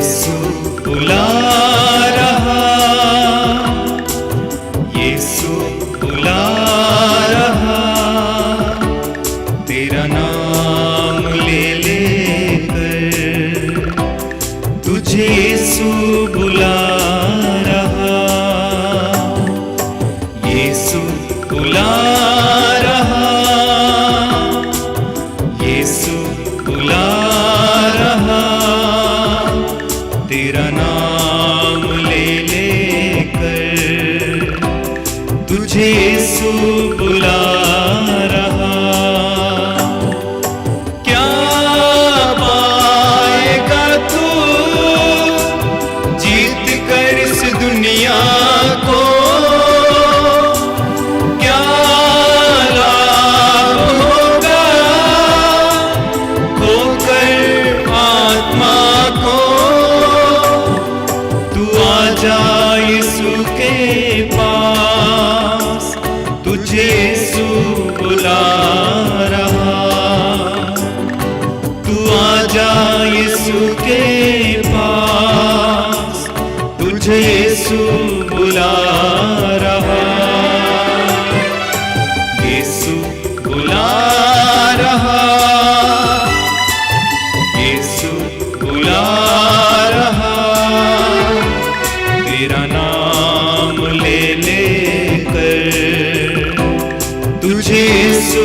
यीशु बुला रहा, यीशु बुला रहा, तेरा नाम ले लेकर तुझे यीशु बुला रहा, यीशु बुला रहा, यीशु बुला रहा, तेरा नाम ले लेकर तुझे यीशु बुला रहा। क्या पाएगा तू जीत कर इस दुनिया को, क्या लाभ होगा खोकर आत्मा को। तू आजा यीशु के पास, तुझे यीशु बुला रहा। तू आजा यीशु के पास, तुझे यीशु बुला रहा, यीशु बुला रहा, यीशु बुला रहा, तेरा नाम ले लेकर तुझे यीशु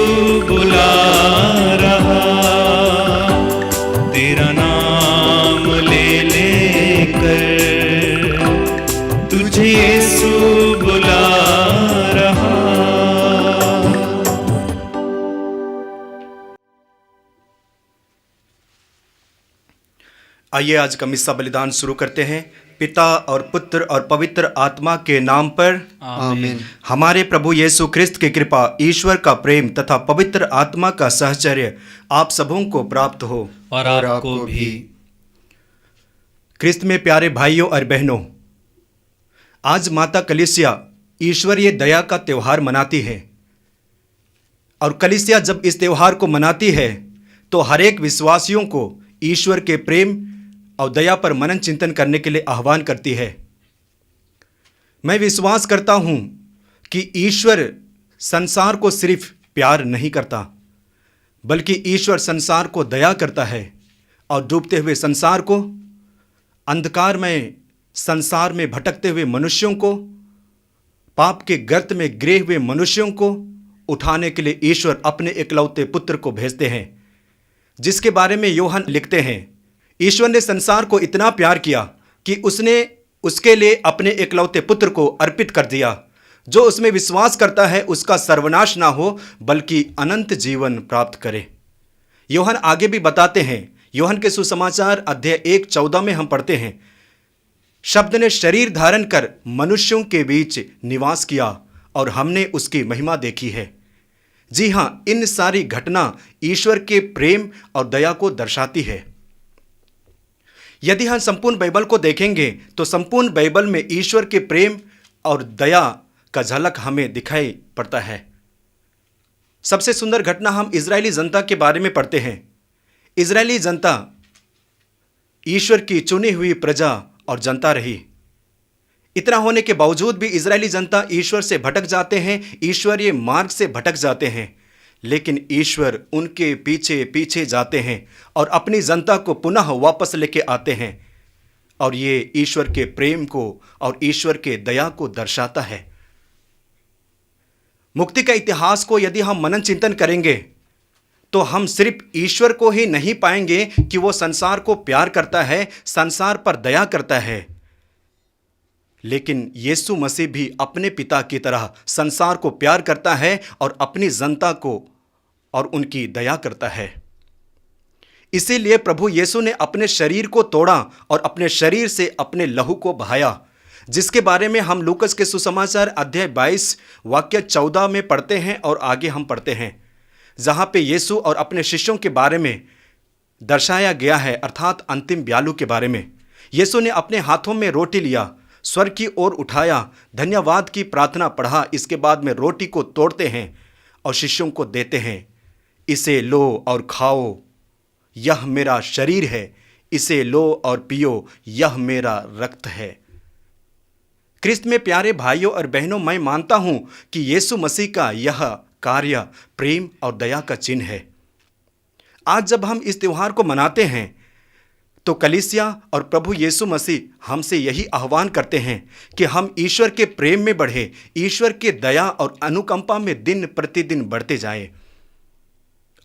बुला रहा, तेरा नाम ले लेकर तुझे यीशु बुला रहा। आइए आज का मिस्सा बलिदान शुरू करते हैं। पिता और पुत्र और पवित्र आत्मा के नाम पर आमीन। हमारे प्रभु यीशु ख्रिस्त की कृपा, ईश्वर का प्रेम तथा पवित्र आत्मा का सहचर्य आप सबों को प्राप्त हो। और आपको भी। ख्रिस्त में प्यारे भाइयों और बहनों, आज माता कलीसिया ईश्वरीय दया का त्यौहार मनाती है। और कलीसिया जब इस त्यौहार को मनाती है तो हर एक विश्वासियों को ईश्वर के प्रेम और दया पर मनन चिंतन करने के लिए आह्वान करती है। मैं विश्वास करता हूँ कि ईश्वर संसार को सिर्फ प्यार नहीं करता, बल्कि ईश्वर संसार को दया करता है और डूबते हुए संसार को, अंधकार में संसार में भटकते हुए मनुष्यों को, पाप के गर्त में गिरे हुए मनुष्यों को उठाने के लिए ईश्वर अपने इकलौते पुत्र को भेजते हैं, जिसके बारे में यूहन्ना लिखते हैं, ईश्वर ने संसार को इतना प्यार किया कि उसने उसके लिए अपने इकलौते पुत्र को अर्पित कर दिया। जो उसमें विश्वास करता है उसका सर्वनाश ना हो बल्कि अनंत जीवन प्राप्त करे। यूहन्ना आगे भी बताते हैं, यूहन्ना के सुसमाचार अध्याय 1:14 में हम पढ़ते हैं, शब्द ने शरीर धारण कर मनुष्यों के बीच निवास किया और हमने उसकी महिमा देखी है। जी हाँ, इन सारी घटना ईश्वर के प्रेम और दया को दर्शाती है। यदि हम संपूर्ण बाइबल को देखेंगे तो संपूर्ण बाइबल में ईश्वर के प्रेम और दया का झलक हमें दिखाई पड़ता है। सबसे सुंदर घटना हम इजरायली जनता के बारे में पढ़ते हैं। इजरायली जनता ईश्वर की चुनी हुई प्रजा और जनता रही। इतना होने के बावजूद भी इजरायली जनता ईश्वर से भटक जाते हैं, ईश्वरीय मार्ग से भटक जाते हैं, लेकिन ईश्वर उनके पीछे पीछे जाते हैं और अपनी जनता को पुनः वापस लेके आते हैं। और ये ईश्वर के प्रेम को और ईश्वर के दया को दर्शाता है। मुक्ति का इतिहास को यदि हम मनन चिंतन करेंगे तो हम सिर्फ ईश्वर को ही नहीं पाएंगे कि वो संसार को प्यार करता है, संसार पर दया करता है, लेकिन यीशु मसीह भी अपने पिता की तरह संसार को प्यार करता है और अपनी जनता को और उनकी दया करता है। इसीलिए प्रभु यीशु ने अपने शरीर को तोड़ा और अपने शरीर से अपने लहू को बहाया, जिसके बारे में हम लूकस के सुसमाचार अध्याय 22 वाक्य 14 में पढ़ते हैं और आगे हम पढ़ते हैं, जहां पे यीशु और अपने शिष्यों के बारे में दर्शाया गया है, अर्थात अंतिम ब्यालू के बारे में। यीशु ने अपने हाथों में रोटी लिया, स्वर्ग की ओर उठाया, धन्यवाद की प्रार्थना पढ़ा, इसके बाद में रोटी को तोड़ते हैं और शिष्यों को देते हैं, इसे लो और खाओ, यह मेरा शरीर है, इसे लो और पियो, यह मेरा रक्त है। क्रिस्त में प्यारे भाइयों और बहनों, मैं मानता हूं कि यीशु मसीह का यह कार्य प्रेम और दया का चिन्ह है। आज जब हम इस त्योहार को मनाते हैं तो कलीसिया और प्रभु यीशु मसीह हमसे यही आह्वान करते हैं कि हम ईश्वर के प्रेम में बढ़े, ईश्वर के दया और अनुकंपा में दिन प्रतिदिन बढ़ते जाएं।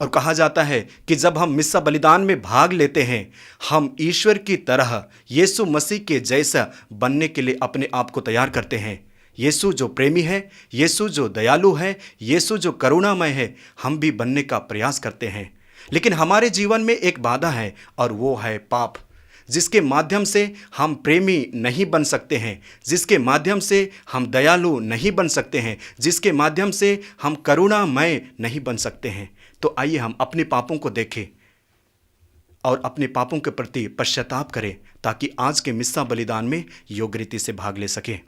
और कहा जाता है कि जब हम मिस्सा बलिदान में भाग लेते हैं, हम ईश्वर की तरह यीशु मसीह के जैसा बनने के लिए अपने आप को तैयार करते हैं। यीशु जो प्रेमी है, यीशु जो दयालु है, यीशु जो करुणामय है, हम भी बनने का प्रयास करते हैं। लेकिन हमारे जीवन में एक बाधा है और वो है पाप, जिसके माध्यम से हम प्रेमी नहीं बन सकते हैं, जिसके माध्यम से हम दयालु नहीं बन सकते हैं, जिसके माध्यम से हम करुणामय नहीं बन सकते हैं। तो आइए हम अपने पापों को देखें और अपने पापों के प्रति पश्चाताप करें, ताकि आज के मिस्सा बलिदान में योग्य रीति से भाग ले सकें।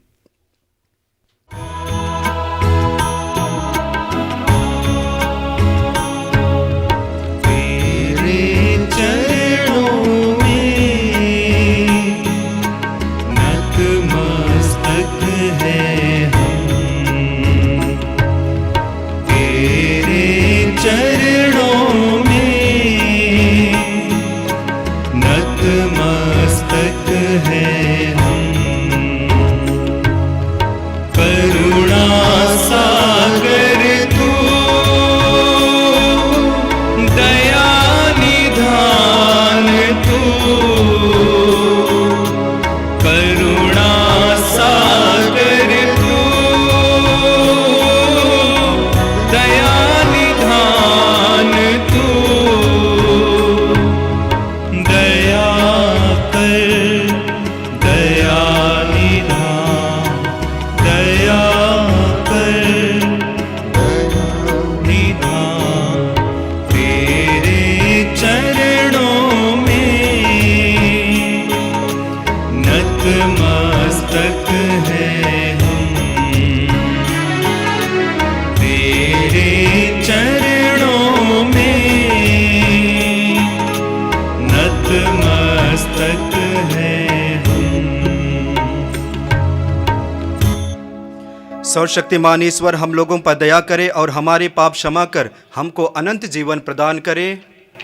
सर्वशक्तिमान ईश्वर हम लोगों पर दया करे और हमारे पाप क्षमा कर हमको अनंत जीवन प्रदान करे।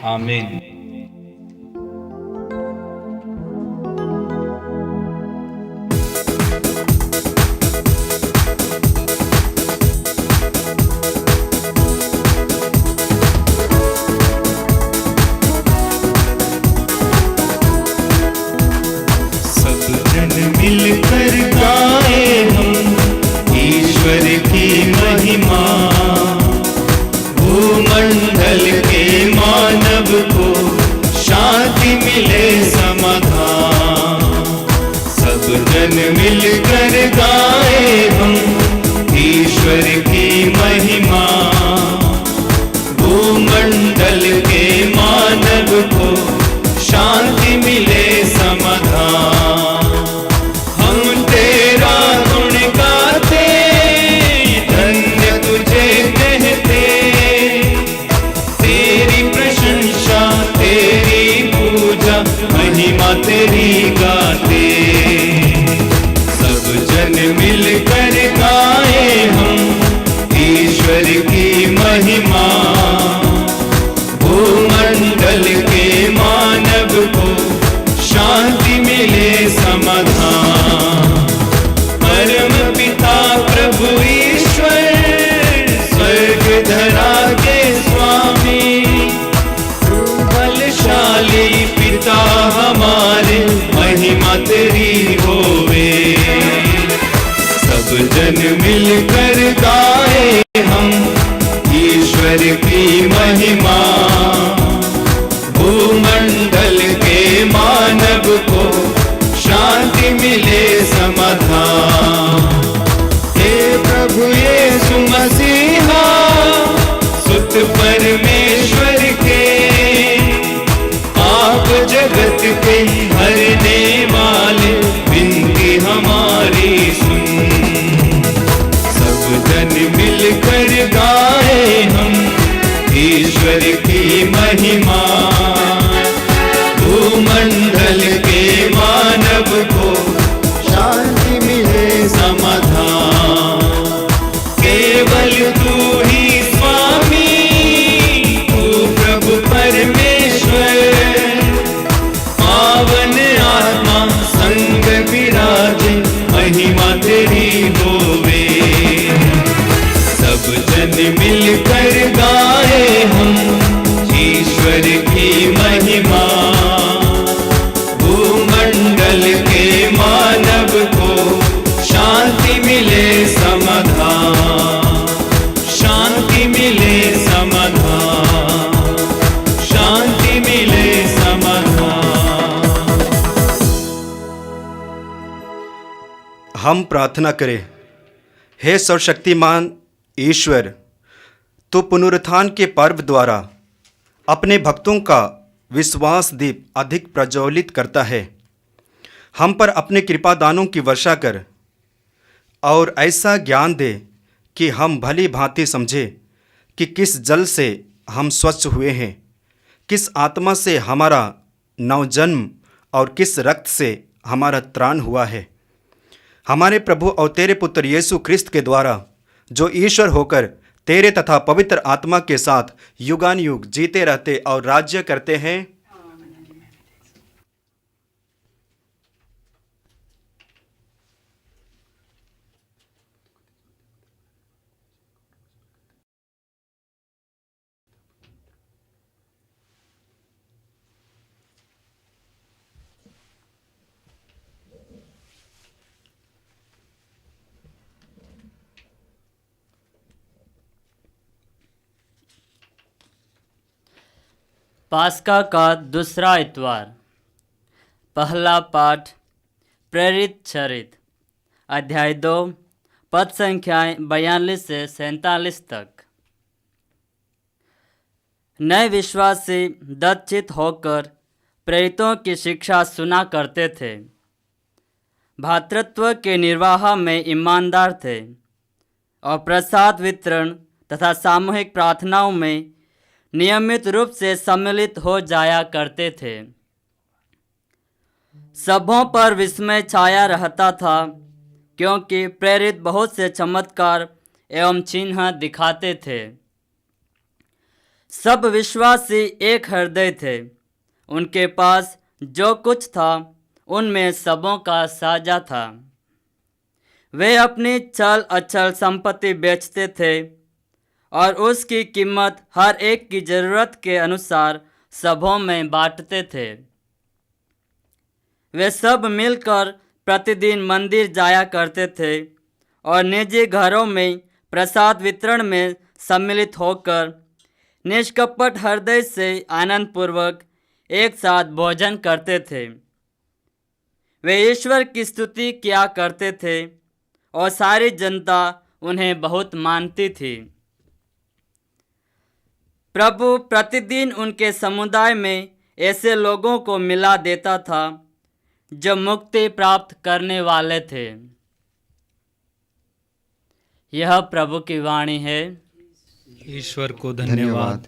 आमीन। सब जन मिलकर गाए हम ईश्वर की महिमा, भूमंडल के मानव को शांति मिले समाधान। सब जन मिलकर गाए हम ईश्वर की महिमा, भूमंडल के मानव को शांति मिले समाधान। हम तेरा गुण गाते, धन्य तुझे कहते, तेरी प्रशंसा तेरी पूजा महिमा तेरी गाते। सब जन मिलकर गाए हम ईश्वर की महिमा, भूमंडल के मानव को शांति मिले समाधान। परम पिता प्रभु ईश्वर, स्वर्ग धरा के स्वामी, बलशाली पिता हमारे, महिमा तेरी होवे। सब जन मिलकर गाए हम ईश्वर की महिमा, भूमंडल के मानव को शांति मिले समाधान। हे प्रभु यीशु मसीहा, सुत परमेश्वर के, आप जगत के हरने वाले, विनती हमारी सुन। सब मंगल के मानव को शांति मिले समाधान, शांति मिले समाधान, शांति मिले समाधान। हम प्रार्थना करें। हे सर्वशक्तिमान ईश्वर, तो पुनरुत्थान के पर्व द्वारा अपने भक्तों का विश्वास दीप अधिक प्रज्वलित करता है। हम पर अपने कृपा दानों की वर्षा कर और ऐसा ज्ञान दे कि हम भली भांति समझे कि किस जल से हम स्वच्छ हुए हैं, किस आत्मा से हमारा नवजन्म और किस रक्त से हमारा त्राण हुआ है। हमारे प्रभु और तेरे पुत्र यीशु क्रिस्त के द्वारा, जो ईश्वर होकर तेरे तथा पवित्र आत्मा के साथ युगानुयुग जीते रहते और राज्य करते हैं। पास्का का दूसरा इतवार। पहला पाठ प्रेरित चरित, अध्याय 2, पद संख्याएँ 42 से 47 तक। नए विश्वासी दत्तचित होकर प्रेरितों की शिक्षा सुना करते थे, भातृत्व के निर्वाह में ईमानदार थे और प्रसाद वितरण तथा सामूहिक प्रार्थनाओं में नियमित रूप से सम्मिलित हो जाया करते थे। सबों पर विस्मय छाया रहता था, क्योंकि प्रेरित बहुत से चमत्कार एवं चिन्ह दिखाते थे। सब विश्वासी एक हृदय थे। उनके पास जो कुछ था उनमें सबों का साझा था। वे अपनी चल अचल संपत्ति बेचते थे और उसकी कीमत हर एक की ज़रूरत के अनुसार सबों में बांटते थे। वे सब मिलकर प्रतिदिन मंदिर जाया करते थे और निजी घरों में प्रसाद वितरण में सम्मिलित होकर निष्कपट हृदय से आनंदपूर्वक एक साथ भोजन करते थे। वे ईश्वर की स्तुति किया करते थे और सारी जनता उन्हें बहुत मानती थी। प्रभु प्रतिदिन उनके समुदाय में ऐसे लोगों को मिला देता था जो मुक्ति प्राप्त करने वाले थे। यह प्रभु की वाणी है। ईश्वर को धन्यवाद।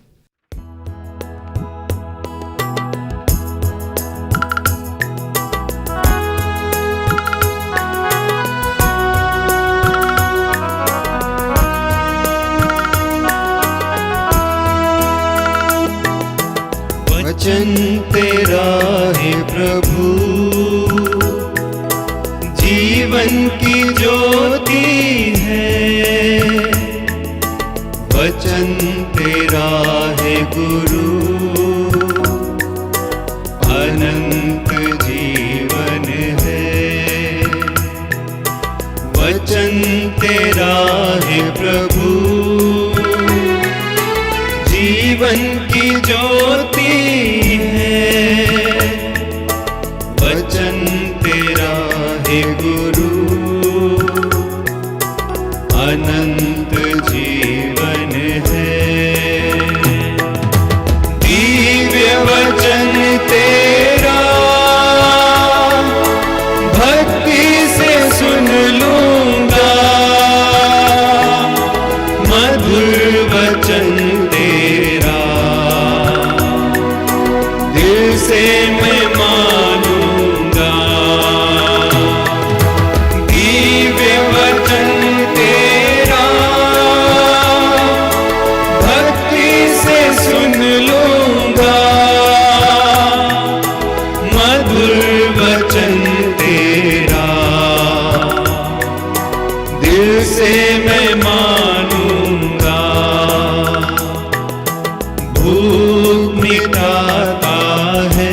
वचन तेरा है प्रभु, जीवन की ज्योति है। वचन तेरा है गुरु, अनंत जीवन है। वचन तेरा है प्रभु, जीवन की ज्योति है। वचन तेरा है गुरु, अनंत जीवन है। दिव्य वचन तेरा भक्ति से सुन लूंगा, मधुर वचन तेरा दिल से मैं मानूंगा। दिव्य वचन तेरा भक्ति से सुन लूंगा, मधुर वचन तेरा दिल से मैं मानूंगा। भूख मिटाता है,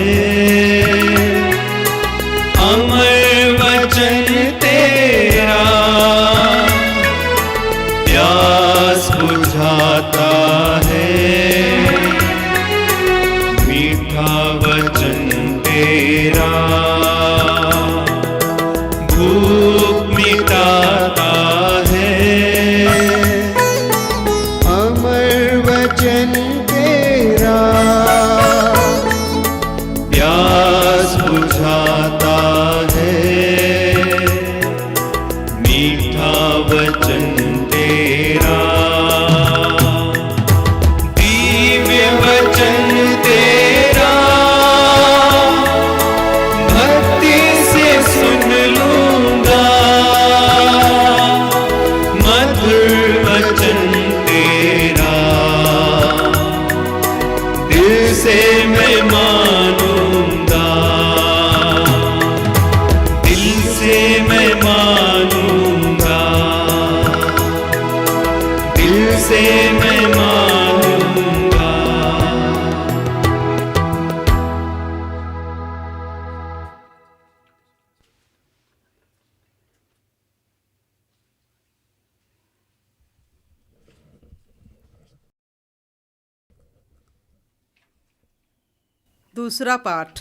दूसरा पाठ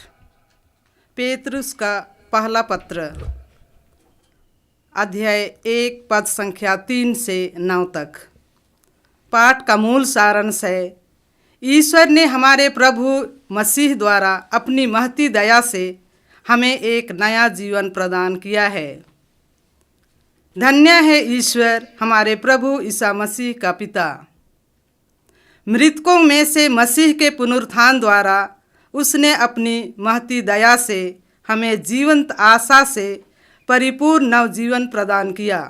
पेतरुस का पहला पत्र अध्याय 1 पद संख्या 3 से 9 तक। पाठ का मूल सारांश है, ईश्वर ने हमारे प्रभु मसीह द्वारा अपनी महती दया से हमें एक नया जीवन प्रदान किया है। धन्य है ईश्वर हमारे प्रभु ईसा मसीह का पिता। मृतकों में से मसीह के पुनरुत्थान द्वारा उसने अपनी महती दया से हमें जीवंत आशा से परिपूर्ण नवजीवन प्रदान किया,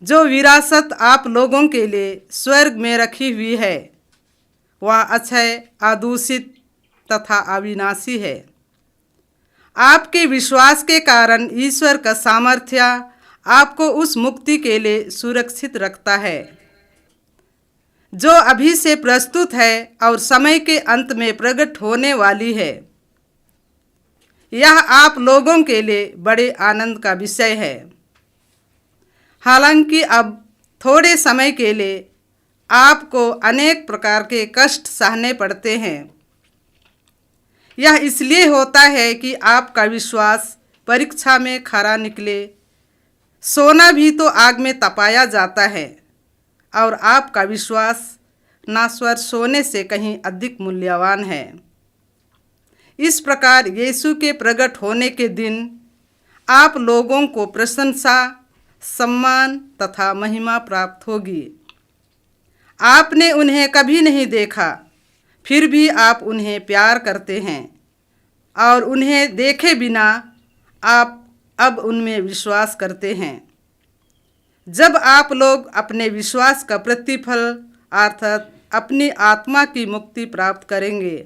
जो विरासत आप लोगों के लिए स्वर्ग में रखी हुई है। वह अक्षय, अदूषित तथा अविनाशी है। आपके विश्वास के कारण ईश्वर का सामर्थ्य आपको उस मुक्ति के लिए सुरक्षित रखता है जो अभी से प्रस्तुत है और समय के अंत में प्रकट होने वाली है। यह आप लोगों के लिए बड़े आनंद का विषय है। हालांकि अब थोड़े समय के लिए आपको अनेक प्रकार के कष्ट सहने पड़ते हैं। यह इसलिए होता है कि आपका विश्वास परीक्षा में खरा निकले। सोना भी तो आग में तपाया जाता है और आपका विश्वास नाश्वर सोने से कहीं अधिक मूल्यवान है। इस प्रकार यीशु के प्रकट होने के दिन आप लोगों को प्रशंसा, सम्मान तथा महिमा प्राप्त होगी। आपने उन्हें कभी नहीं देखा, फिर भी आप उन्हें प्यार करते हैं और उन्हें देखे बिना आप अब उनमें विश्वास करते हैं। जब आप लोग अपने विश्वास का प्रतिफल अर्थात अपनी आत्मा की मुक्ति प्राप्त करेंगे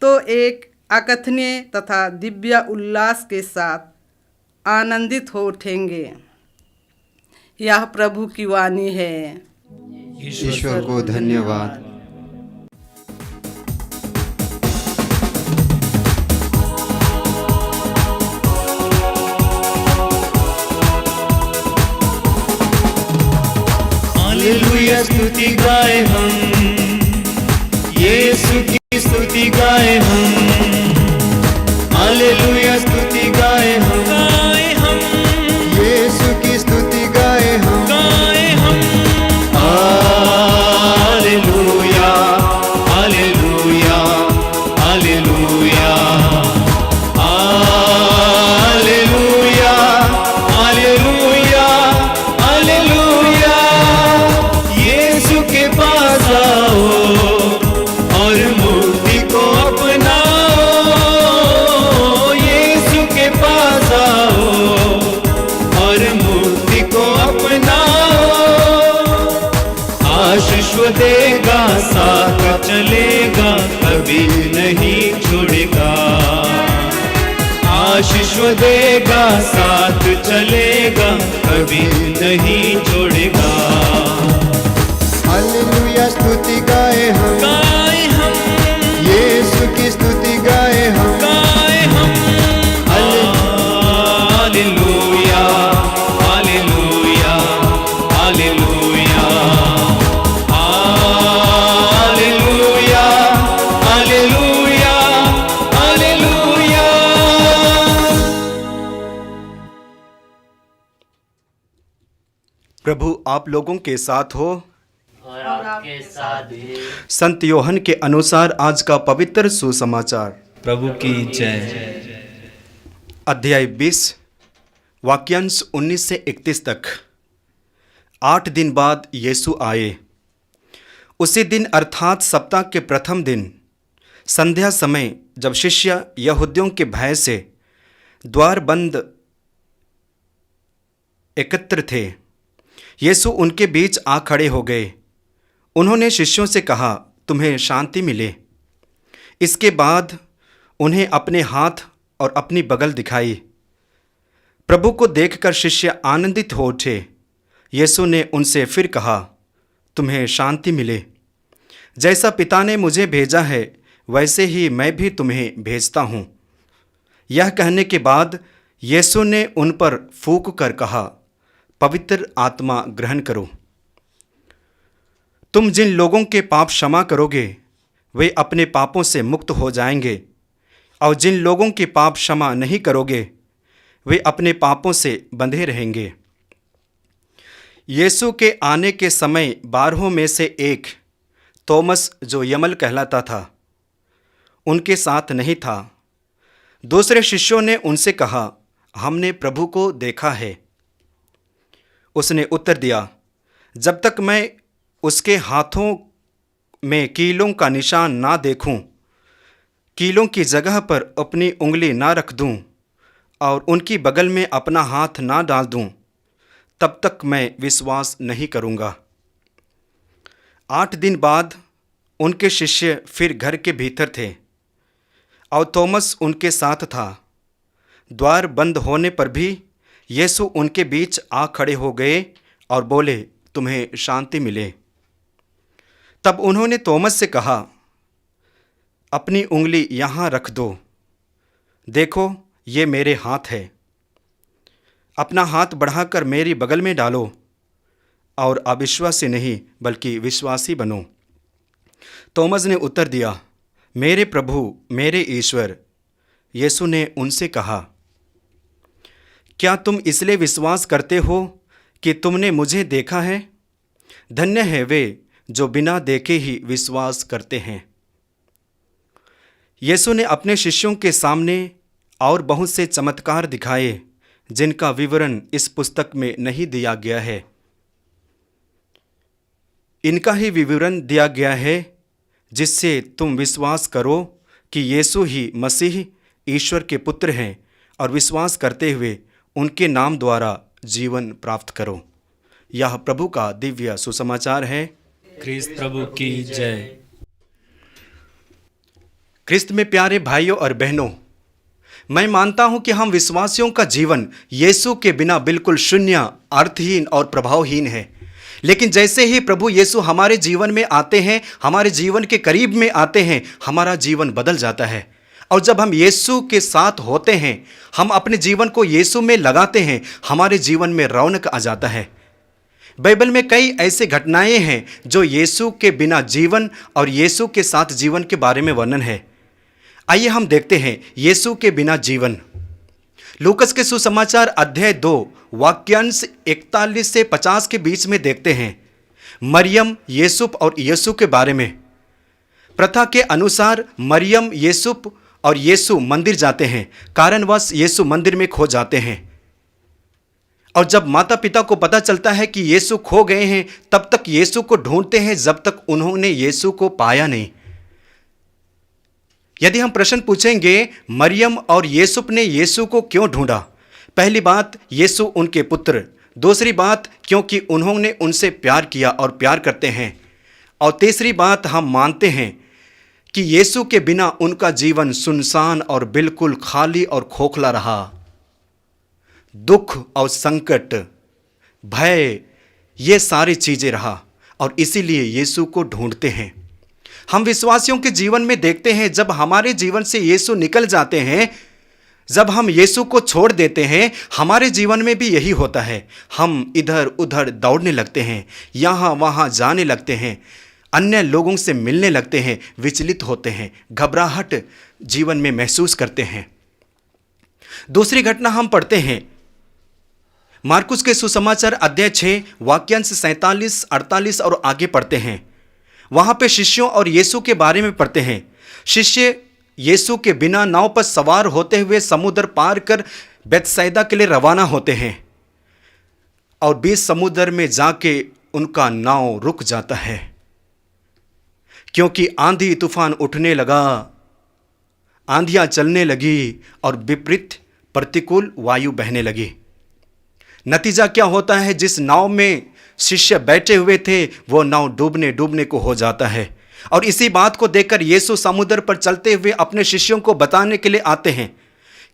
तो एक अकथनीय तथा दिव्य उल्लास के साथ आनंदित हो उठेंगे। यह प्रभु की वाणी है। ईश्वर को धन्यवाद। हालेलुया स्तुति गाए हम, यीशु की स्तुति गाए हम। हालेलुया स्तुति गाए हम, यीशु की स्तुति गाए हम। Hallelujah, hallelujah, hallelujah, hallelujah, hallelujah, hallelujah. यीशु के पास आओ और मुक्ति को अपनाओ। यीशु के पास आओ और मुक्ति को अपनाओ। आशीष देगा, साथ चलेगा, कभी नहीं छोड़ेगा। आशीष देगा, साथ चलेगा, कभी नहीं छोड़ेगा। हालेलुया स्तुति गाए हम, यीशु की स्तुति गाए हम। Hallelujah, hallelujah, hallelujah, hallelujah, hallelujah, hallelujah. प्रभु आप लोगों के साथ हो और आपके साथ भी। संत योहन के अनुसार आज का पवित्र सुसमाचार। प्रभु की जय। अध्याय 20 वाक्यांश 19 से 31 तक। 8 दिन बाद यीशु आए। उसी दिन अर्थात सप्ताह के प्रथम दिन संध्या समय, जब शिष्य यहूदियों के भय से द्वार बंद एकत्र थे, यीशु उनके बीच आ खड़े हो गए। उन्होंने शिष्यों से कहा, तुम्हें शांति मिले। इसके बाद उन्हें अपने हाथ और अपनी बगल दिखाई। प्रभु को देखकर शिष्य आनंदित हो उठे। यीशु ने उनसे फिर कहा, तुम्हें शांति मिले। जैसा पिता ने मुझे भेजा है वैसे ही मैं भी तुम्हें भेजता हूँ। यह कहने के बाद यीशु ने उन पर फूंक कर कहा, पवित्र आत्मा ग्रहण करो। तुम जिन लोगों के पाप क्षमा करोगे वे अपने पापों से मुक्त हो जाएंगे, और जिन लोगों के पाप क्षमा नहीं करोगे वे अपने पापों से बंधे रहेंगे। यीशु के आने के समय 12 में से एक थॉमस, जो यमल कहलाता था, उनके साथ नहीं था। दूसरे शिष्यों ने उनसे कहा, हमने प्रभु को देखा है। उसने उत्तर दिया, जब तक मैं उसके हाथों में कीलों का निशान ना देखूं, कीलों की जगह पर अपनी उंगली ना रख दूं और उनकी बगल में अपना हाथ ना डाल दूं, तब तक मैं विश्वास नहीं करूंगा। 8 दिन बाद उनके शिष्य फिर घर के भीतर थे और थॉमस उनके साथ था। द्वार बंद होने पर भी यीशु उनके बीच आ खड़े हो गए और बोले, तुम्हें शांति मिले। तब उन्होंने थॉमस से कहा, अपनी उंगली यहाँ रख दो, देखो ये मेरे हाथ है। अपना हाथ बढ़ाकर मेरी बगल में डालो और अविश्वासी नहीं बल्कि विश्वासी बनो। थॉमस ने उत्तर दिया, मेरे प्रभु, मेरे ईश्वर। यीशु ने उनसे कहा, क्या तुम इसलिए विश्वास करते हो कि तुमने मुझे देखा है? धन्य है वे जो बिना देखे ही विश्वास करते हैं। यीशु ने अपने शिष्यों के सामने और बहुत से चमत्कार दिखाए जिनका विवरण इस पुस्तक में नहीं दिया गया है। इनका ही विवरण दिया गया है जिससे तुम विश्वास करो कि यीशु ही मसीह ईश्वर के पुत्र हैं और विश्वास करते हुए उनके नाम द्वारा जीवन प्राप्त करो। यह प्रभु का दिव्य सुसमाचार है। ख्रीस्त प्रभु की जय। ख्रिस्त में प्यारे भाइयों और बहनों, मैं मानता हूं कि हम विश्वासियों का जीवन यीशु के बिना बिल्कुल शून्य, अर्थहीन और प्रभावहीन है। लेकिन जैसे ही प्रभु यीशु हमारे जीवन में आते हैं, हमारे जीवन के करीब में आते हैं, हमारा जीवन बदल जाता है। और जब हम यीशु के साथ होते हैं, हम अपने जीवन को यीशु में लगाते हैं, हमारे जीवन में रौनक आ जाता है। बाइबल में कई ऐसे घटनाएं हैं जो यीशु के बिना जीवन और यीशु के साथ जीवन के बारे में वर्णन है। आइए हम देखते हैं यीशु के बिना जीवन। लूकस के सुसमाचार अध्याय 2 वाक्यांश 41 से 50 के बीच में देखते हैं मरियम, यूसुफ और यीशु के बारे में। प्रथा के अनुसार मरियम, यूसुफ और यीशु मंदिर जाते हैं। कारणवश यीशु मंदिर में खो जाते हैं। और जब माता पिता को पता चलता है कि यीशु खो गए हैं, तब तक यीशु को ढूंढते हैं जब तक उन्होंने यीशु को पाया नहीं। यदि हम प्रश्न पूछेंगे मरियम और यूसुफ ने यीशु को क्यों ढूंढा, पहली बात, यीशु उनके पुत्र। दूसरी बात, क्योंकि उन्होंने उनसे प्यार किया और प्यार करते हैं। और तीसरी बात, हम मानते हैं कि यीशु के बिना उनका जीवन सुनसान और बिल्कुल खाली और खोखला रहा। दुख और संकट, भय, ये सारी चीजें रहा और इसीलिए यीशु को ढूंढते हैं। हम विश्वासियों के जीवन में देखते हैं जब हमारे जीवन से यीशु निकल जाते हैं, जब हम यीशु को छोड़ देते हैं, हमारे जीवन में भी यही होता है। हम इधर उधर दौड़ने लगते हैं, यहाँ वहाँ जाने लगते हैं, अन्य लोगों से मिलने लगते हैं, विचलित होते हैं, घबराहट जीवन में महसूस करते हैं। दूसरी घटना हम पढ़ते हैं मार्कुस के सुसमाचार अध्याय 6 वाक्यांश 47, 48 और आगे पढ़ते हैं। वहां पे शिष्यों और यीशु के बारे में पढ़ते हैं। शिष्य यीशु के बिना नाव पर सवार होते हुए समुद्र पार कर बेतसैदा के लिए रवाना होते हैं और बीच समुद्र में जाके उनका नाव रुक जाता है क्योंकि आंधी तूफान उठने लगा, आंधियां चलने लगी और विपरीत प्रतिकूल वायु बहने लगी। नतीजा क्या होता है? जिस नाव में शिष्य बैठे हुए थे वो नाव डूबने डूबने को हो जाता है। और इसी बात को देखकर यीशु समुद्र पर चलते हुए अपने शिष्यों को बताने के लिए आते हैं,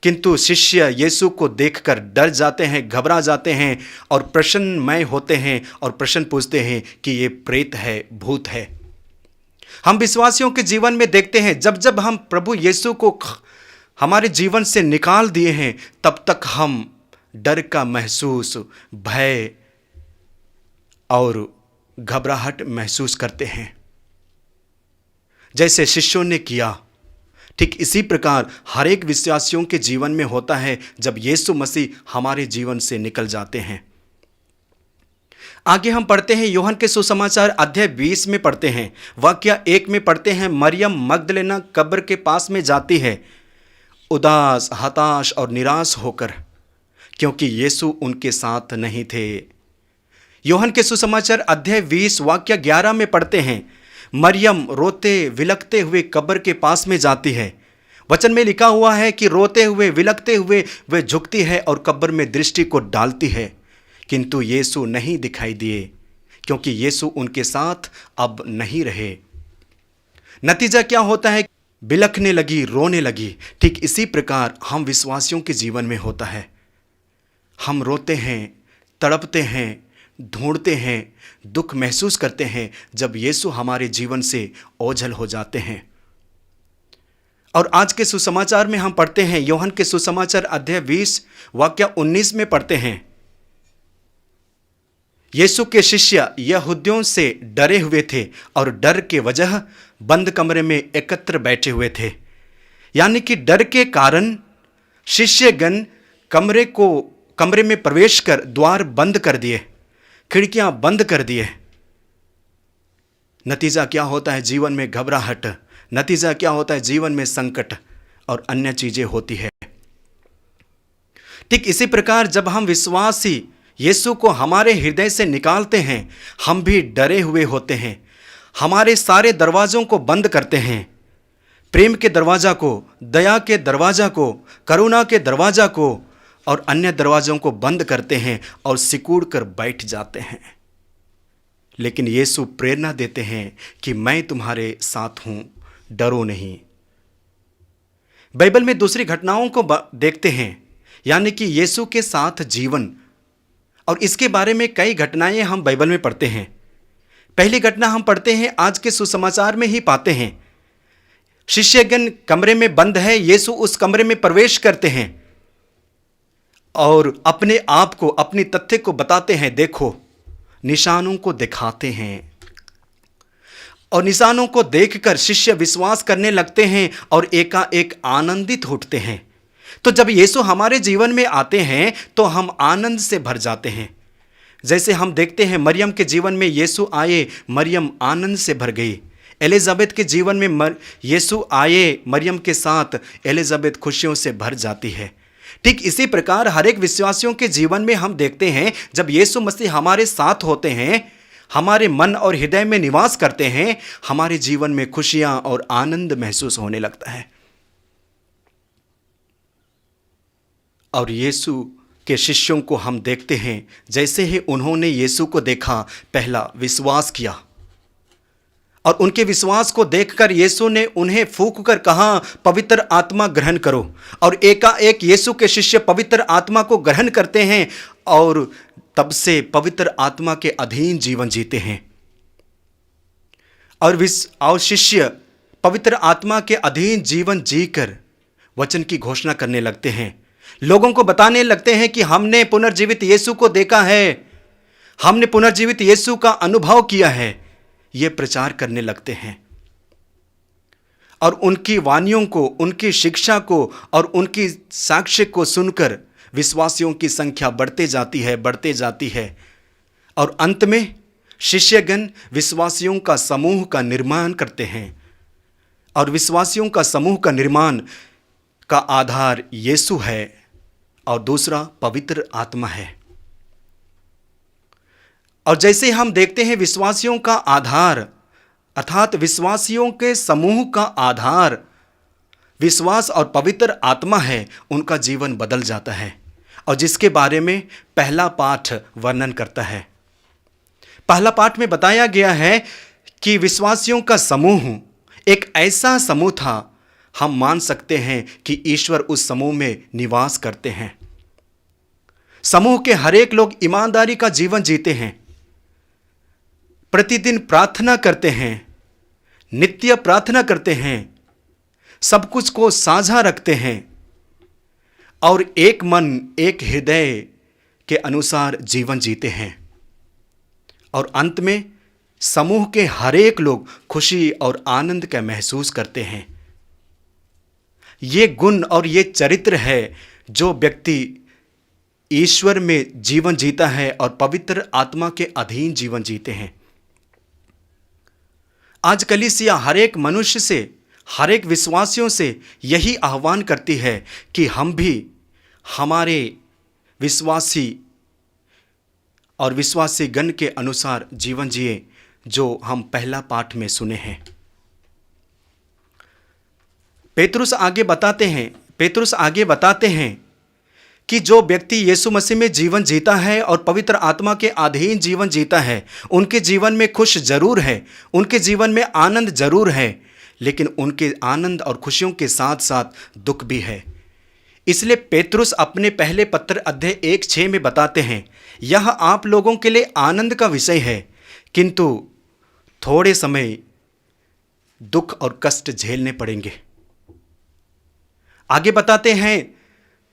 किंतु शिष्य यीशु को देखकर डर जाते हैं, घबरा जाते हैं और प्रश्नमय होते हैं और प्रश्न पूछते हैं कि ये प्रेत है, भूत है। हम विश्वासियों के जीवन में देखते हैं जब जब हम प्रभु यीशु को हमारे जीवन से निकाल दिए हैं, तब तक हम डर का महसूस, भय और घबराहट महसूस करते हैं। जैसे शिष्यों ने किया, ठीक इसी प्रकार हर एक विश्वासियों के जीवन में होता है जब यीशु मसीह हमारे जीवन से निकल जाते हैं। आगे हम पढ़ते हैं यूहन्ना के सुसमाचार अध्याय 20 में पढ़ते हैं, वाक्य 1 में पढ़ते हैं, मरियम मगदलेना कब्र के पास में जाती है उदास, हताश और निराश होकर, क्योंकि यीशु उनके साथ नहीं थे। यूहन्ना के सुसमाचार अध्याय 20 वाक्य 11 में पढ़ते हैं, मरियम रोते विलखते हुए कब्र के पास में जाती है। वचन में लिखा हुआ है कि रोते हुए विलखते हुए वह झुकती है और कब्र में दृष्टि को डालती है, किंतु यीशु नहीं दिखाई दिए, क्योंकि यीशु उनके साथ अब नहीं रहे। नतीजा क्या होता है? बिलखने लगी, रोने लगी। ठीक इसी प्रकार हम विश्वासियों के जीवन में होता है। हम रोते हैं, तड़पते हैं, ढूंढते हैं, दुख महसूस करते हैं जब यीशु हमारे जीवन से ओझल हो जाते हैं। और आज के सुसमाचार में हम पढ़ते हैं, यूहन्ना के सुसमाचार अध्याय 20 वाक्य 19 में पढ़ते हैं, यीशु के शिष्य यहूदियों से डरे हुए थे और डर के वजह बंद कमरे में एकत्र बैठे हुए थे। यानी कि डर के कारण शिष्यगण कमरे में प्रवेश कर द्वार बंद कर दिए, खिड़कियां बंद कर दिए। नतीजा क्या होता है? जीवन में घबराहट, नतीजा क्या होता है? जीवन में संकट और अन्य चीजें होती है। ठीक इसी प्रकार जब हम विश्वासी यीशु को हमारे हृदय से निकालते हैं, हम भी डरे हुए होते हैं, हमारे सारे दरवाजों को बंद करते हैं, प्रेम के दरवाजा को, दया के दरवाजा को, करुणा के दरवाजा को और अन्य दरवाजों को बंद करते हैं और सिकुड़ कर बैठ जाते हैं। लेकिन यीशु प्रेरणा देते हैं कि मैं तुम्हारे साथ हूं, डरो नहीं। बाइबल में दूसरी घटनाओं को देखते हैं, यानी कि यीशु के साथ जीवन, और इसके बारे में कई घटनाएं हम बाइबल में पढ़ते हैं। पहली घटना हम पढ़ते हैं, आज के सुसमाचार में ही पाते हैं। शिष्यगण कमरे में बंद है, यीशु उस कमरे में प्रवेश करते हैं और अपने आप को, अपनी तथ्य को बताते हैं, देखो, निशानों को दिखाते हैं। और निशानों को देखकर शिष्य विश्वास करने लगते हैं और एकाएक आनंदित उठते हैं। तो जब यीशु हमारे जीवन में आते हैं तो हम आनंद से भर जाते हैं। जैसे हम देखते हैं मरियम के जीवन में यीशु आए, मरियम आनंद से भर गई। एलिजाबेथ के जीवन में यीशु आए, मरियम के साथ एलिजाबेथ खुशियों से भर जाती है। ठीक इसी प्रकार हर एक विश्वासियों के जीवन में हम देखते हैं, जब यीशु मसीह हमारे साथ होते हैं, हमारे मन और हृदय में निवास करते हैं, हमारे जीवन में खुशियां और आनंद महसूस होने लगता है। और यीशु के शिष्यों को हम देखते हैं, जैसे ही उन्होंने यीशु को देखा, पहला विश्वास किया और उनके विश्वास को देखकर यीशु ने उन्हें फूंक कर कहा, पवित्र आत्मा ग्रहण करो। और एकाएक यीशु के शिष्य पवित्र आत्मा को ग्रहण करते हैं और तब से पवित्र आत्मा के अधीन जीवन जीते हैं। और शिष्य पवित्र आत्मा के अधीन जीवन जीकर वचन की घोषणा करने लगते हैं, लोगों को बताने लगते हैं कि हमने पुनर्जीवित यीशु को देखा है, हमने पुनर्जीवित यीशु का अनुभव किया है। ये प्रचार करने लगते हैं और उनकी वाणियों को, उनकी शिक्षा को और उनकी साक्ष्य को सुनकर विश्वासियों की संख्या बढ़ते जाती है और अंत में शिष्यगण विश्वासियों का समूह का निर्माण करते हैं। और विश्वासियों का समूह का निर्माण का आधार यीशु है और दूसरा पवित्र आत्मा है। और जैसे हम देखते हैं विश्वासियों का आधार, अर्थात विश्वासियों के समूह का आधार विश्वास और पवित्र आत्मा है, उनका जीवन बदल जाता है। और जिसके बारे में पहला पाठ वर्णन करता है। पहला पाठ में बताया गया है कि विश्वासियों का समूह एक ऐसा समूह था, हम मान सकते हैं कि ईश्वर उस समूह में निवास करते हैं। समूह के हर एक लोग ईमानदारी का जीवन जीते हैं, प्रतिदिन प्रार्थना करते हैं, नित्य प्रार्थना करते हैं, सब कुछ को साझा रखते हैं और एक मन एक हृदय के अनुसार जीवन जीते हैं। और अंत में समूह के हरेक लोग खुशी और आनंद का महसूस करते हैं। ये गुण और ये चरित्र है जो व्यक्ति ईश्वर में जीवन जीता है और पवित्र आत्मा के अधीन जीवन जीते हैं। आज कलीसिया हरेक मनुष्य से, हरेक विश्वासियों से यही आह्वान करती है कि हम भी हमारे विश्वासी और विश्वासी गण के अनुसार जीवन जिए, जो हम पहला पाठ में सुने हैं। पेतरुस आगे बताते हैं कि जो व्यक्ति यीशु मसीह में जीवन जीता है और पवित्र आत्मा के अधीन जीवन जीता है, उनके जीवन में खुश जरूर है, उनके जीवन में आनंद जरूर है, लेकिन उनके आनंद और खुशियों के साथ साथ दुख भी है। इसलिए पेतरुस अपने पहले पत्र अध्याय 1:6 में बताते हैं, यह आप लोगों के लिए आनंद का विषय है, किंतु थोड़े समय दुख और कष्ट झेलने पड़ेंगे। आगे बताते हैं,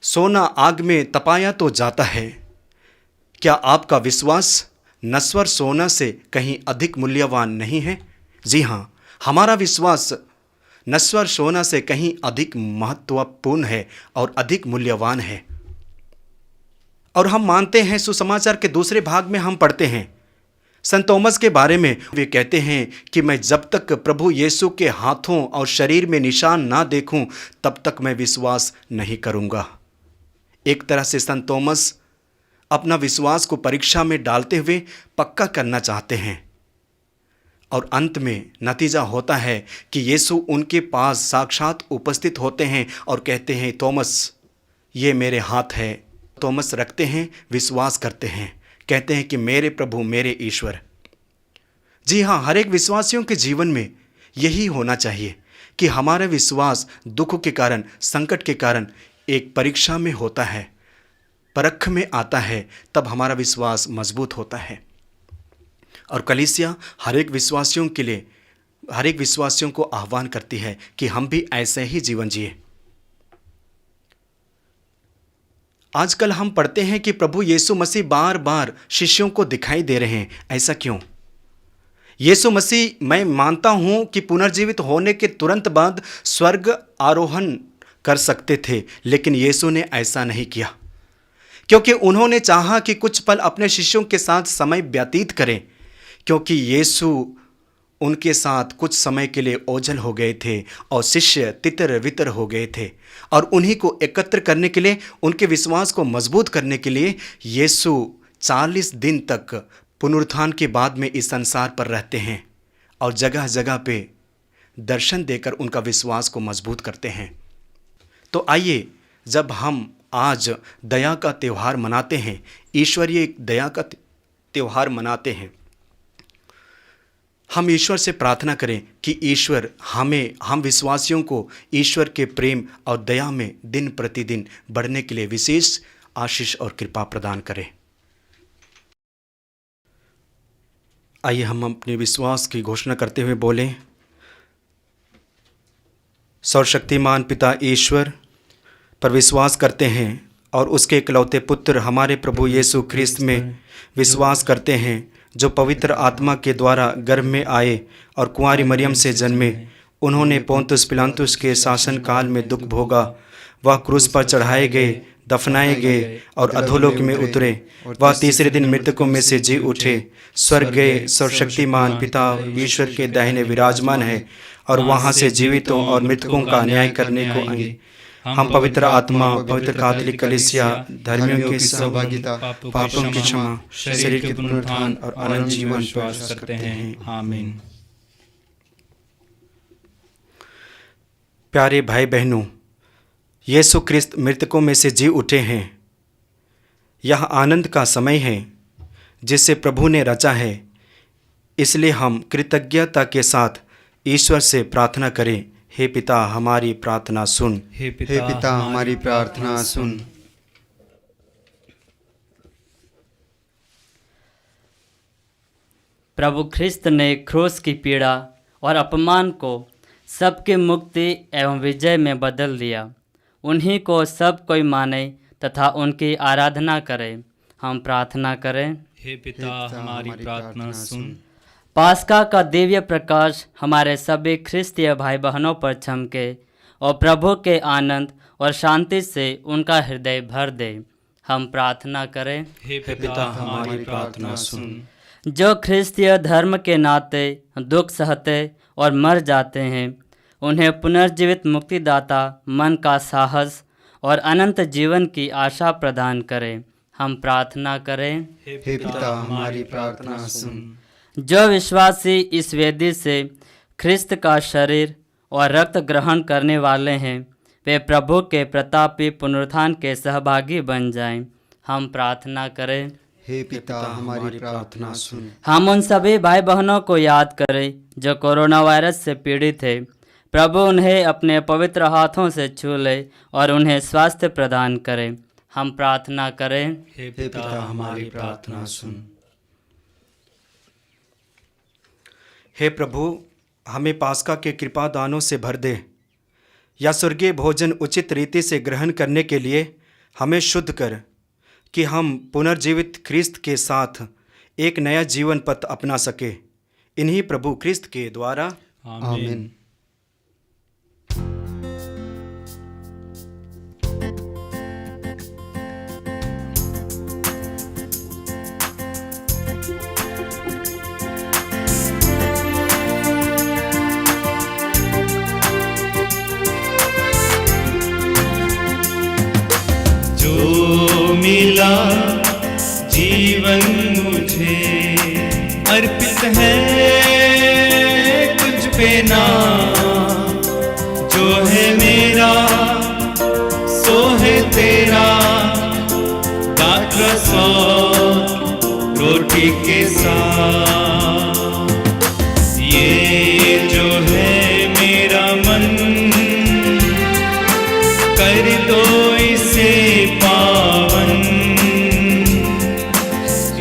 सोना आग में तपाया तो जाता है, क्या आपका विश्वास नश्वर सोना से कहीं अधिक मूल्यवान नहीं है? जी हाँ, हमारा विश्वास नश्वर सोना से कहीं अधिक महत्वपूर्ण है और अधिक मूल्यवान है। और हम मानते हैं, सुसमाचार के दूसरे भाग में हम पढ़ते हैं संत थॉमस के बारे में। वे कहते हैं कि मैं जब तक प्रभु यीशु के हाथों और शरीर में निशान ना देखूं, तब तक मैं विश्वास नहीं करूंगा। एक तरह से संत थॉमस अपना विश्वास को परीक्षा में डालते हुए पक्का करना चाहते हैं, और अंत में नतीजा होता है कि यीशु उनके पास साक्षात उपस्थित होते हैं और कहते हैं, थॉमस ये मेरे हाथ है। थॉमस रखते हैं, विश्वास करते हैं, कहते हैं कि मेरे प्रभु, मेरे ईश्वर। जी हाँ, हर एक विश्वासियों के जीवन में यही होना चाहिए कि हमारा विश्वास दुख के कारण, संकट के कारण एक परीक्षा में होता है, परख में आता है, तब हमारा विश्वास मजबूत होता है। और कलीसिया हर एक विश्वासियों के लिए, हर एक विश्वासियों को आह्वान करती है कि हम भी ऐसे ही जीवन जिए। आजकल हम पढ़ते हैं कि प्रभु यीशु मसीह बार बार शिष्यों को दिखाई दे रहे हैं। ऐसा क्यों? यीशु मसीह, मैं मानता हूं कि पुनर्जीवित होने के तुरंत बाद स्वर्ग आरोहण कर सकते थे, लेकिन यीशु ने ऐसा नहीं किया, क्योंकि उन्होंने चाहा कि कुछ पल अपने शिष्यों के साथ समय व्यतीत करें, क्योंकि यीशु उनके साथ कुछ समय के लिए ओझल हो गए थे और शिष्य तितर वितर हो गए थे। और उन्हीं को एकत्र करने के लिए, उनके विश्वास को मजबूत करने के लिए यीशु 40 दिन तक पुनरुत्थान के बाद में इस संसार पर रहते हैं और जगह जगह पे दर्शन देकर उनका विश्वास को मजबूत करते हैं। तो आइए, जब हम आज दया का त्यौहार मनाते हैं, ईश्वरीय दया का त्यौहार मनाते हैं, हम ईश्वर से प्रार्थना करें कि ईश्वर हम विश्वासियों को ईश्वर के प्रेम और दया में दिन प्रतिदिन बढ़ने के लिए विशेष आशीष और कृपा प्रदान करें। आइए हम अपने विश्वास की घोषणा करते हुए बोलें, सर्वशक्तिमान पिता ईश्वर पर विश्वास करते हैं और उसके इकलौते पुत्र हमारे प्रभु यीशु ख्रिस्त में विश्वास करते हैं, जो पवित्र आत्मा के द्वारा गर्भ में आए और कुंवारी मरियम से जन्मे। उन्होंने पोंतुस पिलातुस के शासन काल में दुख भोगा, वह क्रूस पर चढ़ाए गए, दफनाए गए और अधोलोक में उतरे। वह तीसरे दिन मृतकों में से जी उठे, स्वर्ग गए, सर्वशक्तिमान पिता ईश्वर के दाहिने विराजमान है और वहाँ से जीवितों और मृतकों का न्याय करने को आएंगे। हम पवित्र आत्मा, पवित्र कैथोलिक कलीसिया, धर्मियों की सहभागिता, पापों की क्षमा, शरीर के पुनरुत्थान और अनंत जीवन पर विश्वास करते हैं। आमीन। प्यारे भाई बहनों, यीशु ख्रिस्त मृतकों में से जी उठे हैं। यह आनंद का समय है जिसे प्रभु ने रचा है, इसलिए हम कृतज्ञता के साथ ईश्वर से प्रार्थना करें, हे पिता हमारी प्रार्थना सुन। हे पिता हमारी प्रार्थना सुन। प्रभु ख्रिस्त ने क्रूस की पीड़ा और अपमान को सबके मुक्ति एवं विजय में बदल दिया। उन्हीं को सब कोई माने तथा उनकी आराधना करे। हम प्रार्थना करें। हे पिता हमारी प्रार्थना सुन। पास्का का दिव्य प्रकाश हमारे सभी ख्रिस्तीय भाई बहनों पर चमके और प्रभु के आनंद और शांति से उनका हृदय भर दे। हम प्रार्थना करें। हे पिता हमारी प्रार्थना सुन। जो ख्रिस्तीय धर्म के नाते दुख सहते और मर जाते हैं, उन्हें पुनर्जीवित मुक्तिदाता मन का साहस और अनंत जीवन की आशा प्रदान करें। हम प्रार्थना करें। हे पिता हमारी प्रार्थना सुन। जो विश्वासी इस वेदी से ख्रिस्त का शरीर और रक्त ग्रहण करने वाले हैं, वे प्रभु के प्रतापी पुनरुत्थान के सहभागी बन जाएं। हम प्रार्थना करें। हे पिता हमारी प्रार्थना सुन। हम उन सभी भाई बहनों को याद करें जो कोरोना वायरस से पीड़ित है। प्रभु उन्हें अपने पवित्र हाथों से छू ले और उन्हें स्वास्थ्य प्रदान करें। हम प्रार्थना करें। हे पिता हमारी प्रार्थना सुन। हे प्रभु, हमें पास्का के कृपा दानों से भर दे, या स्वर्गीय भोजन उचित रीति से ग्रहण करने के लिए हमें शुद्ध कर, कि हम पुनर्जीवित ख्रिस्त के साथ एक नया जीवन पथ अपना सके। इन्हीं प्रभु ख्रिस्त के द्वारा आमीन। जो मिला जीवन मुझे अर्पित है तुझ पे ना, जो है मेरा सो है तेरा, दाखला सौ रोटी के साथ। ये जो है मेरा मन, कर दो इसे पावन,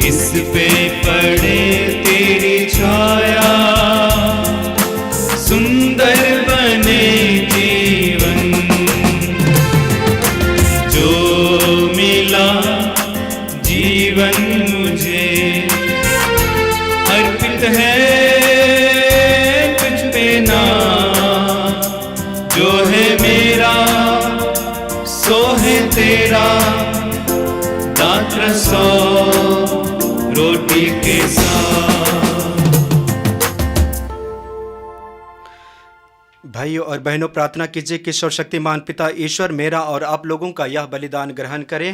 इस पे पड़े तेरी छाया, सुंदर बने जीवन। जो मिला जीवन मुझे अर्पित है तुझ पे ना, जो है मेरा सो है तेरा, दात्र सौ रोटी के साथ। भाइयों और बहनों, प्रार्थना कीजिए कि सर्वशक्तिमान पिता ईश्वर मेरा और आप लोगों का यह बलिदान ग्रहण करें।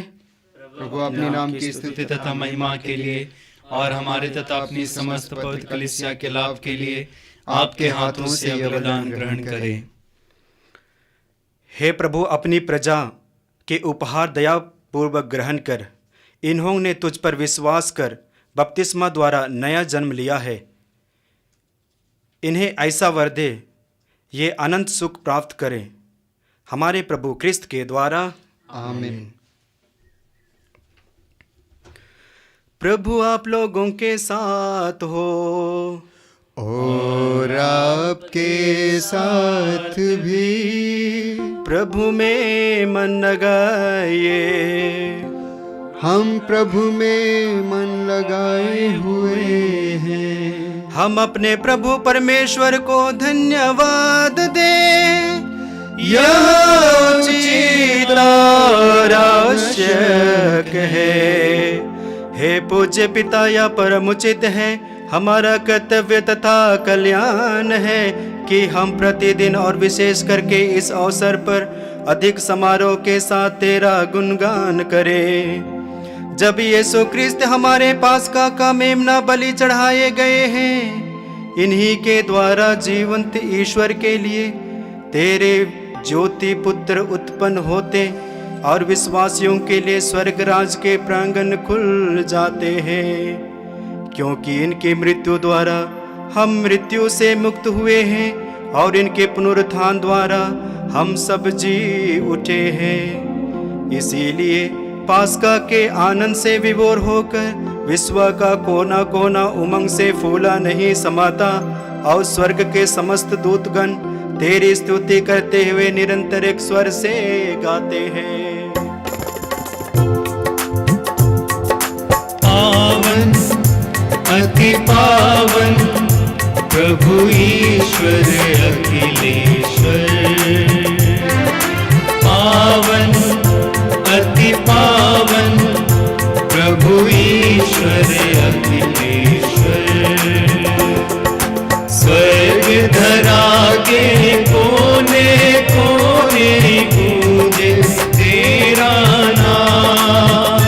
प्रभु अपने नाम की स्तुति तथा महिमा के लिए और हमारे तथा अपनी समस्त पवित्र कलीसिया के लाभ के लिए आपके हाथों से यह बलिदान ग्रहण करें। हे प्रभु, अपनी प्रजा के उपहार दया पूर्वक ग्रहण कर। इन्होंने तुझ पर विश्वास कर बपतिस्मा द्वारा नया जन्म लिया है। इन्हें ऐसा वर दे, ये अनंत सुख प्राप्त करें, हमारे प्रभु क्रिस्त के द्वारा आमीन। प्रभु आप लोगों के साथ हो और आपके साथ भी। प्रभु में मन लगाइए, हम प्रभु में मन लगाए हुए हैं। हम अपने प्रभु परमेश्वर को धन्यवाद दें। यह उचित और आवश्यक है। हे पूज्य पिता, यह परम उचित है, हमारा कर्तव्य तथा कल्याण है कि हम प्रतिदिन और विशेष करके इस अवसर पर अधिक समारोह के साथ तेरा गुणगान करें। जब यीशु ख्रिस्त हमारे पास्का का मेमना बलि चढ़ाए गए हैं, इन्हीं के द्वारा जीवंत ईश्वर के लिए तेरे ज्योति पुत्र उत्पन्न होते और विश्वासियों के लिए स्वर्ग राज के प्रांगण खुल जाते हैं। क्योंकि इनकी मृत्यु द्वारा हम मृत्यु से मुक्त हुए हैं और इनके पुनरुत्थान द्वारा हम सब जी उठे हैं। इसीलिए पास्का के आनंद से विभोर होकर विश्व का कोना कोना उमंग से फूला नहीं समाता और स्वर्ग के समस्त दूतगण तेरी स्तुति करते हुए निरंतर एक स्वर से गाते हैं। पावन अति पावन प्रभु ईश्वर अखिलेश्वर, पावन अति पावन प्रभु ईश्वर अखिलेश्वर। स्वर्ग धरा के कोने कोने गूंजे तेरा नाम,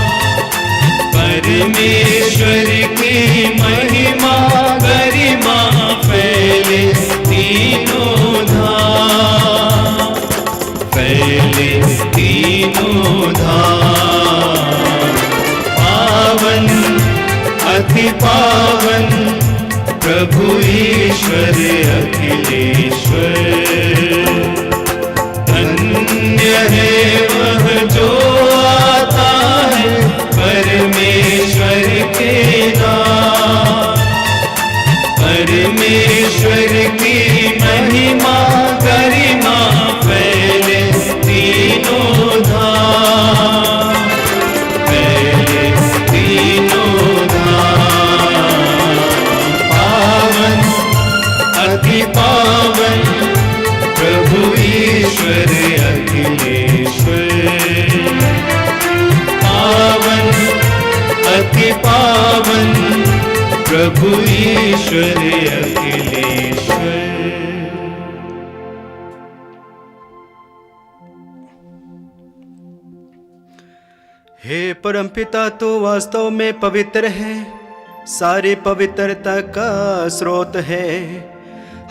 परमेश्वर की महिमा गरिमा फैले तीनों धाम, फैले तीनों धाम। पावन अति पावन प्रभु ईश्वर अखिलेश्वर, धन्य है वह जो आता है परमेश्वर के नाम, परमेश्वर की महिमा गरिमा फैले तीनों धाम, फैले तीनों धाम। पावन अति पावन प्रभु ईश्वर अखिलेश्वर, पावन अति पावन प्रभु ईश्वर अखिलेश्वर। हे परमपिता, तो वास्तव में पवित्र है, सारी पवित्रता का स्रोत है।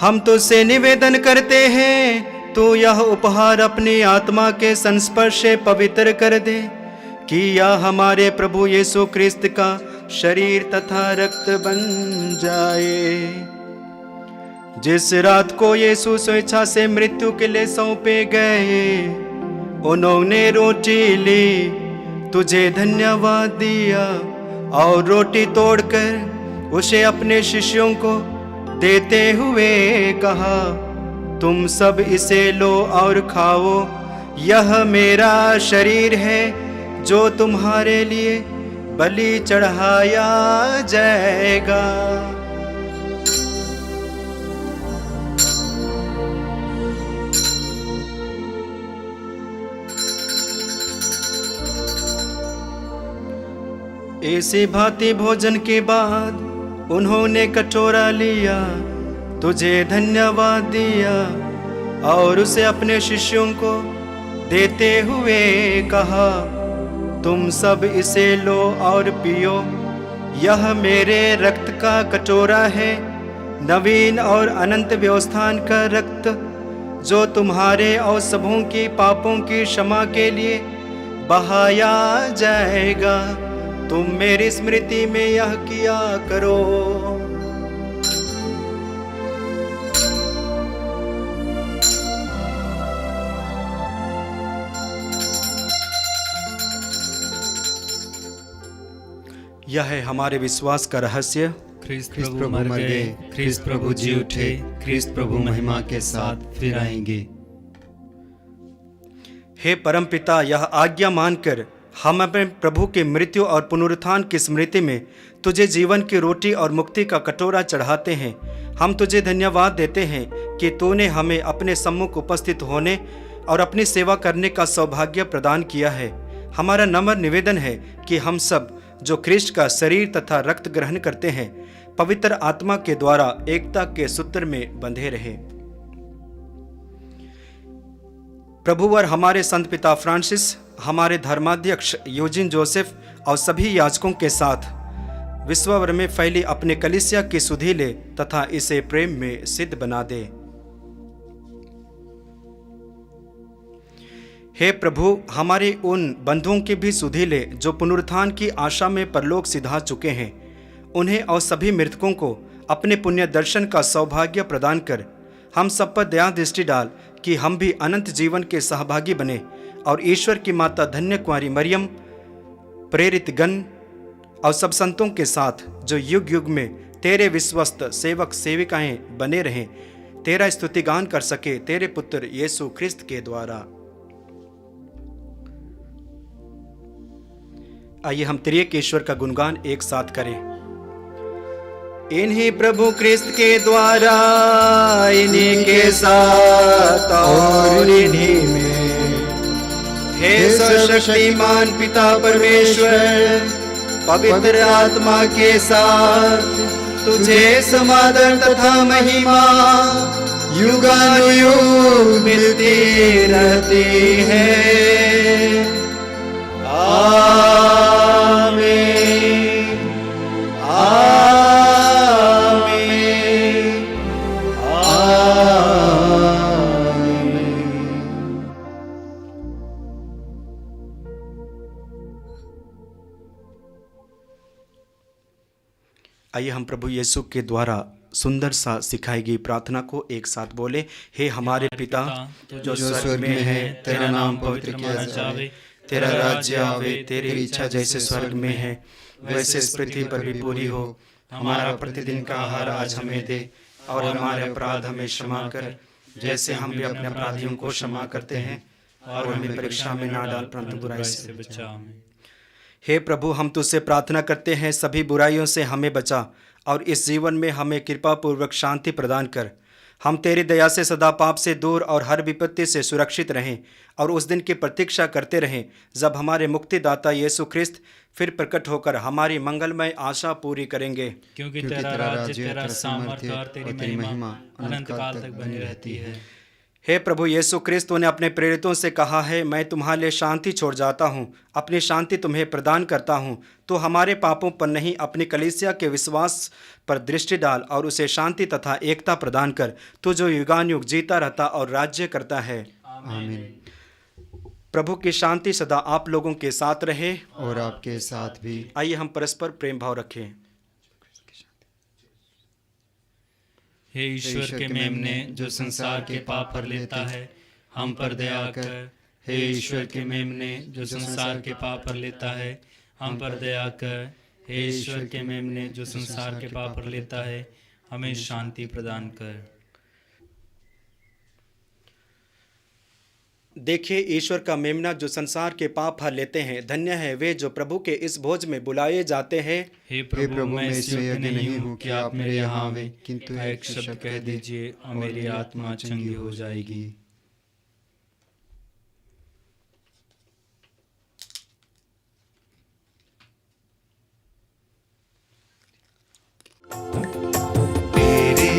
हम तुझसे निवेदन करते हैं, तू यह उपहार अपनी आत्मा के संस्पर्श से पवित्र कर दे, कि यह हमारे प्रभु यीशु क्रिस्त का शरीर तथा रक्त बन जाए। जिस रात को यीशु स्वेच्छा से मृत्यु के लिए सौंपे गए, उन्होंने रोटी ली, तुझे धन्यवाद दिया और रोटी तोड़कर उसे अपने शिष्यों को देते हुए कहा, तुम सब इसे लो और खाओ, यह मेरा शरीर है जो तुम्हारे लिए बलि चढ़ाया जाएगा। इसी भांति भोजन के बाद उन्होंने कटोरा लिया, तुझे धन्यवाद दिया और उसे अपने शिष्यों को देते हुए कहा, तुम सब इसे लो और पियो, यह मेरे रक्त का कटोरा है, नवीन और अनंत व्यवस्थान का रक्त, जो तुम्हारे और सबों की पापों की क्षमा के लिए बहाया जाएगा। तुम मेरी स्मृति में यह किया करो। यह है हमारे विश्वास का रहस्य। ख्रिस्त प्रभु मर गए, ख्रिस्त प्रभु जी उठे, ख्रिस्त प्रभु महिमा के साथ फिर आएंगे। हे परमपिता, यह आज्ञा मानकर हम अपने प्रभु की मृत्यु और पुनरुत्थान की स्मृति में तुझे जीवन की रोटी और मुक्ति का कटोरा चढ़ाते हैं। हम तुझे धन्यवाद देते हैं कि तूने हमें अपने सम्मुख उपस्थित होने और अपनी सेवा करने का सौभाग्य प्रदान किया है। हमारा नम्र निवेदन है कि हम सब जो ख्रिस्ट का शरीर तथा रक्त ग्रहण करते हैं, पवित्र आत्मा के द्वारा एकता के सूत्र में बंधे रहें। प्रभु और हमारे संत पिता फ्रांसिस, हमारे धर्माध्यक्ष यूजिन जोसेफ और सभी याजकों के साथ विश्वभर में फैली अपने कलीसिया की सुधि ले तथा इसे प्रेम में सिद्ध बना दे। हे प्रभु, हमारे उन बंधुओं की भी सुधि ले जो पुनरुत्थान की आशा में परलोक सिधा चुके हैं। उन्हें और सभी मृतकों को अपने पुण्य दर्शन का सौभाग्य प्रदान कर हम सब पर दया दृष्टि डाल कि हम भी अनंत जीवन के सहभागी बने और ईश्वर की माता धन्य कुंवारी मरियम, प्रेरित गण और सब संतों के साथ जो युग युग में तेरे विश्वस्त सेवक सेविकाएं बने रहें, तेरा स्तुति गान कर सके तेरे पुत्र यीशु ख्रिस्त के द्वारा। आइए हम त्रिएक ईश्वर का गुणगान एक साथ करें। इन्हीं प्रभु क्रिस्त के द्वारा, इन्हीं के साथ और इन्हीं में, हे सर्वशक्तिमान पिता परमेश्वर, पवित्र आत्मा के साथ तुझे समाधान तथा महिमा युगानुयुग मिलती रहती है। आमीन, आमीन, आमीन। आइए हम प्रभु यीशु के द्वारा सुंदर सा सिखाई गई प्रार्थना को एक साथ बोले। हे हमारे पिता जो स्वर्ग में है, तेरा नाम पवित्र किया जावे, तेरा राज्य आवे, तेरी इच्छा जैसे स्वर्ग में है वैसे इस पृथ्वी पर भी पूरी हो। हमारा प्रतिदिन का आहार आज हमें दे, और हमारे अपराध हमें क्षमा कर जैसे हम भी अपने अपराधियों को क्षमा करते हैं, और हमें परीक्षा में ना डाल परंतु बुराई से बचा। हे प्रभु, हम तुझसे प्रार्थना करते हैं, सभी बुराइयों से हमें बचा और इस जीवन में हमें कृपा पूर्वक शांति प्रदान कर। हम तेरी दया से सदा पाप से दूर और हर विपत्ति से सुरक्षित रहें, और उस दिन की प्रतीक्षा करते रहें जब हमारे मुक्तिदाता यीशु ख्रिस्त फिर प्रकट होकर हमारी मंगलमय आशा पूरी करेंगे। क्योंकि तेरा राज्य, तेरा सामर्थ्य और तेरी महिमा अनंत काल तक बनी रहती है। हे प्रभु यीशु क्रिस्त ने अपने प्रेरितों से कहा है, मैं तुम्हारे लिए शांति छोड़ जाता हूँ, अपनी शांति तुम्हें प्रदान करता हूँ। तो हमारे पापों पर नहीं, अपनी कलीसिया के विश्वास पर दृष्टि डाल और उसे शांति तथा एकता प्रदान कर, तो जो युगानुयुग जीता रहता और राज्य करता है। आमीन। प्रभु की शांति सदा आप लोगों के साथ रहे और आपके साथ भी। आइए हम परस्पर प्रेम भाव रखें। हे ईश्वर के मेमने जो संसार के पाप हर लेता है, हम पर दया कर। हे ईश्वर के मेमने जो संसार के पाप हर लेता है, हम पर दया कर। हे ईश्वर के मेमने जो संसार के पाप हर लेता है, हमें शांति प्रदान कर। देखिए, ईश्वर का मेमना जो संसार के पाप हर लेते हैं। धन्य है वे जो प्रभु के इस भोज में बुलाए जाते हैं। हे प्रभु, मैं इस योग्य नहीं हूँ कि आप मेरे यहाँ आवे, किंतु एक शब्द कह दीजिए और मेरी आत्मा चंगी हो जाएगी। तेरे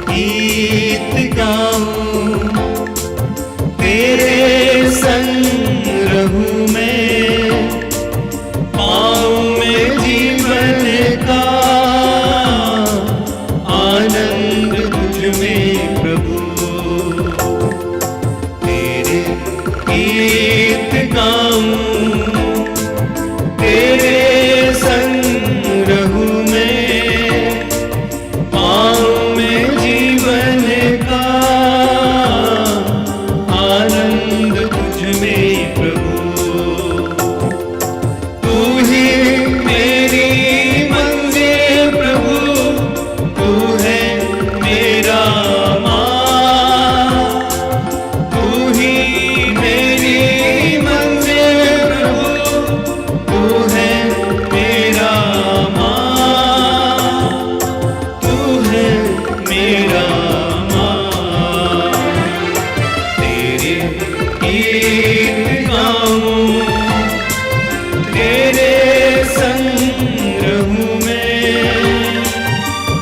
गीत गाऊं, तेरे संग रहूं मैं, पाऊं मैं जीवन का आनंद तुझ में प्रभु। तेरे गीत गाऊं, तेरे संग रहूं मैं, पाऊं मैं जीवन का आनंद तुझ में प्रभु। तू ही मेरी मंजिल प्रभु, तू है मेरा माँ। तू ही मेरी मंजिल प्रभु, तू है मेरा माँ। तू है मेरा माँ। तेरे गीत गाऊं, तेरे संग रहूं मैं,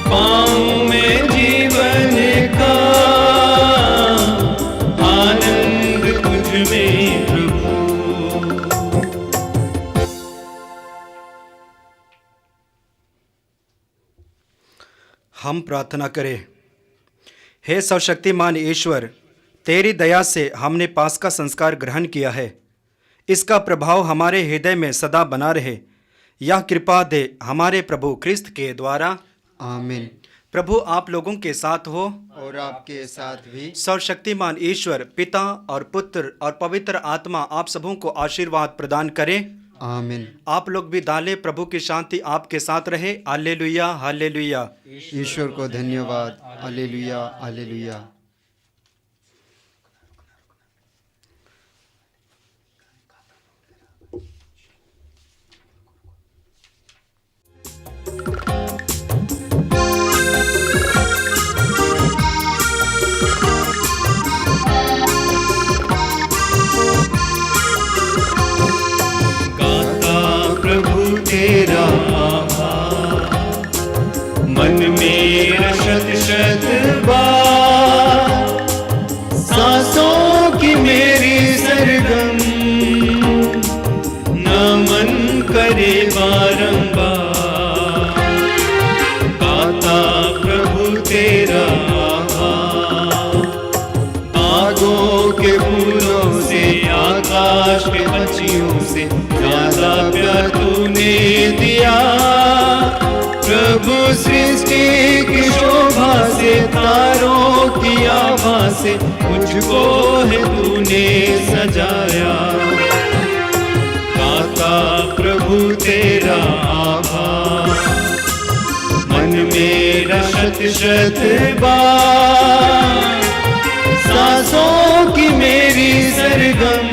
पाऊं मैं जीवन का आनंद तुझ में प्रभु। हम प्रार्थना करें। हे सर्वशक्तिमान ईश्वर, तेरी दया से हमने पास्का संस्कार ग्रहण किया है। इसका प्रभाव हमारे हृदय में सदा बना रहे। यह कृपा दे हमारे प्रभु ख्रिस्त के द्वारा। आमीन। प्रभु आप लोगों के साथ हो। और आपके साथ भी। सर्वशक्तिमान ईश्वर पिता और पुत्र और पवित्र आत्मा आप सबों को आशीर्वाद प्रदान करें। आमीन। आप लोग भी डाले। प्रभु की शांति आपके साथ रहे। Hallelujah, hallelujah. ईश्वर को धन्यवाद। Hallelujah, hallelujah. मन मेरा शत शत बार सांसों की मेरी सरगम नमन करे बारंबार गाता प्रभु तेरा आभार बागों के फूलों से आकाश के पक्षियों से ज्यादा प्यार तूने दिया प्रभु सृष्टि की शोभा से तारों की आभा से मुझको है तूने सजाया गाता प्रभु तेरा आभार मन मेरा शत शत बार सांसों की मेरी सरगम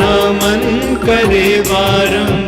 नमन करे बारंबार